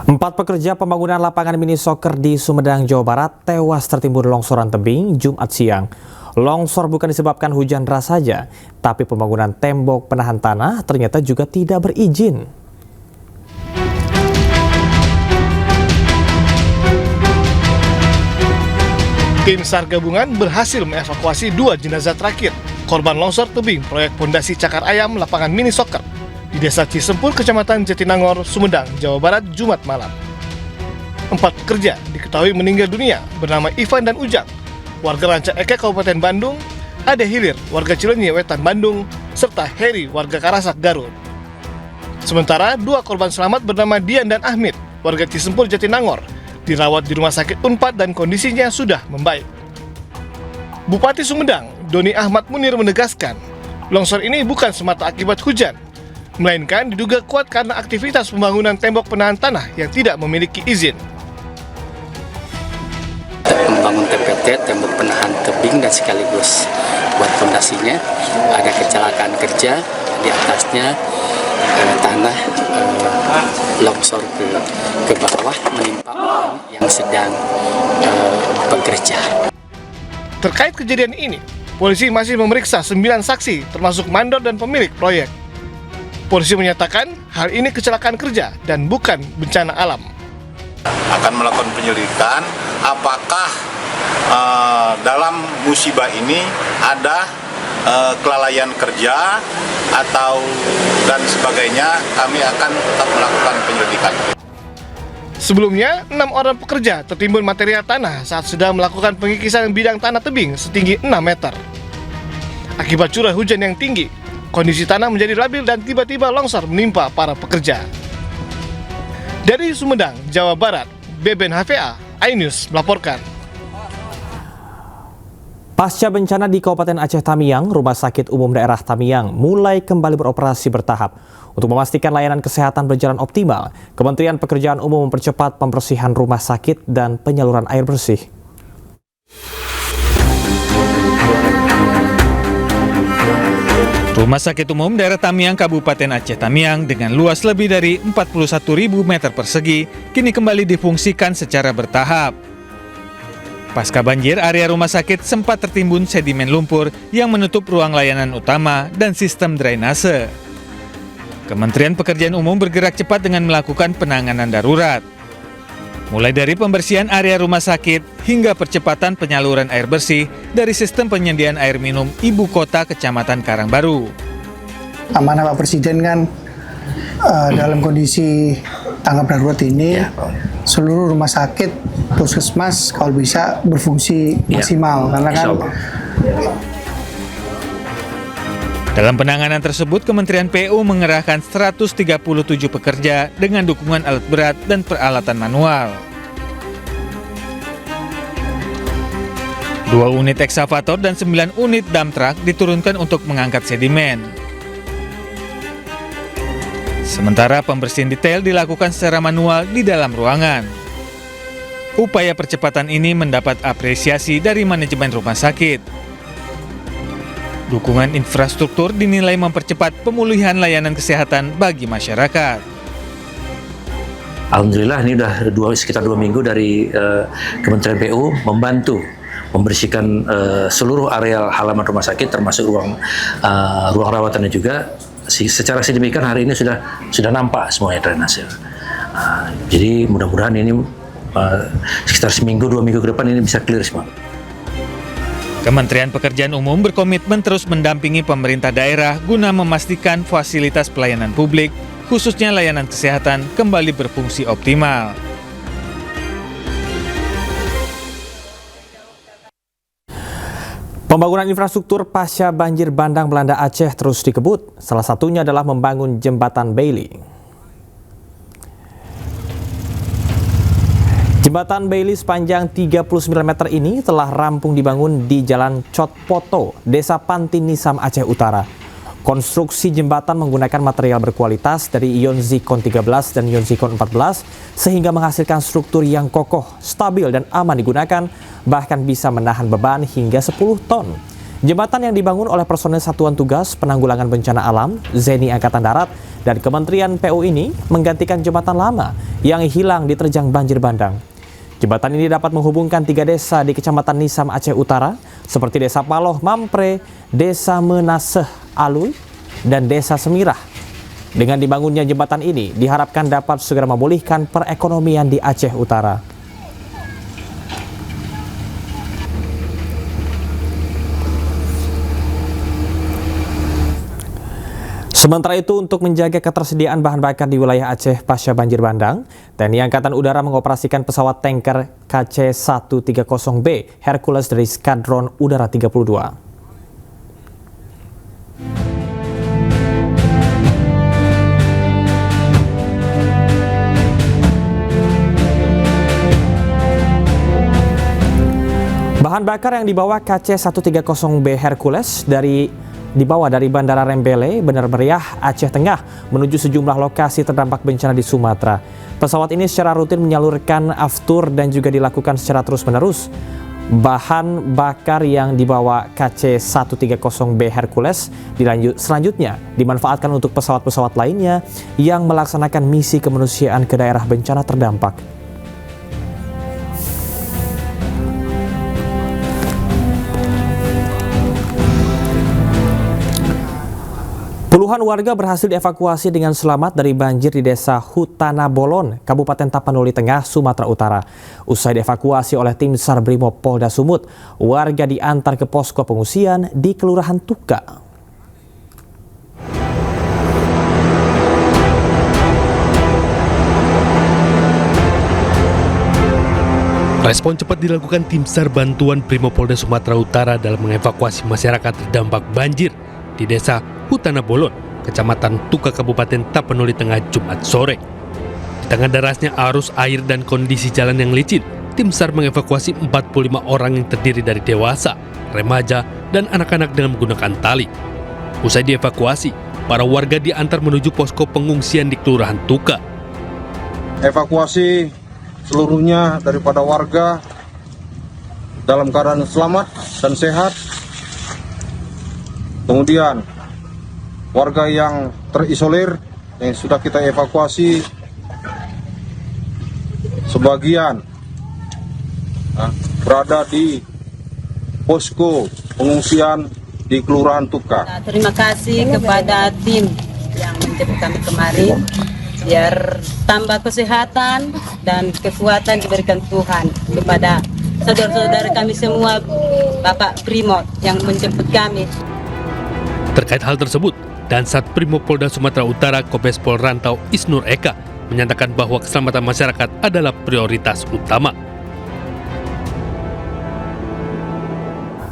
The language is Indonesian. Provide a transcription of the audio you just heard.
Empat pekerja pembangunan lapangan mini soccer di Sumedang, Jawa Barat tewas tertimbun longsoran tebing Jumat siang. Longsor bukan disebabkan hujan deras saja, tapi pembangunan tembok penahan tanah ternyata juga tidak berizin. Tim SAR gabungan berhasil mengevakuasi 2 jenazah terakhir korban longsor tebing proyek pondasi Cakar Ayam lapangan mini soccer di Desa Cisempur, Kecamatan Jatinangor, Sumedang, Jawa Barat, Jumat malam. 4 pekerja diketahui meninggal dunia bernama Ivan dan Ujang, warga Ranca Eke, Kabupaten Bandung, Ade Hilir, warga Cileunyi, Wetan, Bandung, serta Heri, warga Karasak, Garut. Sementara 2 korban selamat bernama Dian dan Ahmid, warga Cisempur, Jatinangor, dirawat di Rumah Sakit Unpad dan kondisinya sudah membaik. Bupati Sumedang, Doni Ahmad Munir menegaskan, longsor ini bukan semata akibat hujan, melainkan diduga kuat karena aktivitas pembangunan tembok penahan tanah yang tidak memiliki izin. Membangun TPT, tembok penahan tebing dan sekaligus buat fondasinya, ada kecelakaan kerja di atasnya, tanah longsor ke bawah menimpa orang yang sedang bekerja. Terkait kejadian ini, polisi masih memeriksa 9 saksi termasuk mandor dan pemilik proyek. Polisi menyatakan hal ini kecelakaan kerja dan bukan bencana alam. Akan melakukan penyelidikan apakah dalam musibah ini ada kelalaian kerja atau dan sebagainya. Kami akan tetap melakukan penyelidikan. Sebelumnya, 6 orang pekerja tertimbun material tanah saat sedang melakukan pengikisan bidang tanah tebing setinggi 6 meter. Akibat curah hujan yang tinggi, kondisi tanah menjadi labil dan tiba-tiba longsor menimpa para pekerja. Dari Sumedang, Jawa Barat, Beben HVA, iNews melaporkan. Pasca bencana di Kabupaten Aceh Tamiang, Rumah Sakit Umum Daerah Tamiang mulai kembali beroperasi bertahap. Untuk memastikan layanan kesehatan berjalan optimal, Kementerian Pekerjaan Umum mempercepat pembersihan rumah sakit dan penyaluran air bersih. Rumah Sakit Umum Daerah Tamiang Kabupaten Aceh Tamiang dengan luas lebih dari 41.000 meter persegi kini kembali difungsikan secara bertahap. Pasca banjir, area rumah sakit sempat tertimbun sedimen lumpur yang menutup ruang layanan utama dan sistem drainase. Kementerian Pekerjaan Umum bergerak cepat dengan melakukan penanganan darurat. Mulai dari pembersihan area rumah sakit hingga percepatan penyaluran air bersih dari sistem penyediaan air minum Ibu Kota Kecamatan Karangbaru. Amanah Pak Presiden kan dalam kondisi tanggap darurat ini seluruh rumah sakit, puskesmas kalau bisa berfungsi maksimal karena kan. Dalam penanganan tersebut, Kementerian PU mengerahkan 137 pekerja dengan dukungan alat berat dan peralatan manual. 2 unit eksavator dan 9 unit dump truck diturunkan untuk mengangkat sedimen. Sementara pembersihan detail dilakukan secara manual di dalam ruangan. Upaya percepatan ini mendapat apresiasi dari manajemen rumah sakit. Dukungan infrastruktur dinilai mempercepat pemulihan layanan kesehatan bagi masyarakat. Alhamdulillah ini udah sekitar 2 minggu dari Kementerian PU membantu membersihkan seluruh areal halaman rumah sakit termasuk ruang rawatannya juga. Secara signifikan hari ini sudah nampak semuanya drainase. Jadi mudah-mudahan ini sekitar 1 minggu 2 minggu ke depan ini bisa clear semua. Kementerian Pekerjaan Umum berkomitmen terus mendampingi pemerintah daerah guna memastikan fasilitas pelayanan publik, khususnya layanan kesehatan, kembali berfungsi optimal. Pembangunan infrastruktur pasca banjir bandang melanda Aceh terus dikebut. Salah satunya adalah membangun jembatan Bailey. Jembatan Bailey sepanjang 39 meter ini telah rampung dibangun di Jalan Cotpoto, Desa Pantinisam, Aceh Utara. Konstruksi jembatan menggunakan material berkualitas dari ion zircon 13 dan ion zircon 14 sehingga menghasilkan struktur yang kokoh, stabil dan aman digunakan, bahkan bisa menahan beban hingga 10 ton. Jembatan yang dibangun oleh personel Satuan Tugas Penanggulangan Bencana Alam, ZENI Angkatan Darat, dan Kementerian PU ini menggantikan jembatan lama yang hilang diterjang banjir bandang. Jembatan ini dapat menghubungkan 3 desa di Kecamatan Nisam, Aceh Utara, seperti Desa Paloh Mampre, Desa Menaseh Alui, dan Desa Semirah. Dengan dibangunnya jembatan ini, diharapkan dapat segera memulihkan perekonomian di Aceh Utara. Sementara itu, untuk menjaga ketersediaan bahan bakar di wilayah Aceh pasca banjir bandang, TNI Angkatan Udara mengoperasikan pesawat tanker KC-130B Hercules dari Skadron Udara 32. Bahan bakar yang dibawa KC-130B Hercules dibawa dari Bandara Rembele, Bener Meriah, Aceh Tengah menuju sejumlah lokasi terdampak bencana di Sumatera. Pesawat ini secara rutin menyalurkan aftur dan juga dilakukan secara terus-menerus. Bahan bakar yang dibawa KC-130B Hercules selanjutnya dimanfaatkan untuk pesawat-pesawat lainnya yang melaksanakan misi kemanusiaan ke daerah bencana terdampak. Puluhan warga berhasil dievakuasi dengan selamat dari banjir di Desa Hutana Bolon, Kabupaten Tapanuli Tengah, Sumatera Utara. Usai dievakuasi oleh tim SAR Brimob Polda Sumut, warga diantar ke posko pengungsian di Kelurahan Tuka. Respon cepat dilakukan tim SAR Bantuan Brimob Polda Sumatera Utara dalam mengevakuasi masyarakat terdampak banjir di Desa Hutana Bolon, Kecamatan Tuka, Kabupaten Tapanuli Tengah, Jumat sore. Di tengah derasnya arus air dan kondisi jalan yang licin, tim SAR mengevakuasi 45 orang yang terdiri dari dewasa, remaja, dan anak-anak dengan menggunakan tali. Usai dievakuasi, para warga diantar menuju posko pengungsian di Kelurahan Tuka. Evakuasi seluruhnya daripada warga dalam keadaan selamat dan sehat. Kemudian warga yang terisolir yang sudah kita evakuasi sebagian berada di posko pengungsian di Kelurahan Tuka. Terima kasih kepada tim yang menjemput kami kemarin, biar tambah kesehatan dan kekuatan diberikan Tuhan kepada saudara-saudara kami semua, Bapak Brimob yang menjemput kami. Terkait hal tersebut, Dansat Brimob Polda Sumatera Utara Kombes Pol Rantau Isnur Eka menyatakan bahwa keselamatan masyarakat adalah prioritas utama.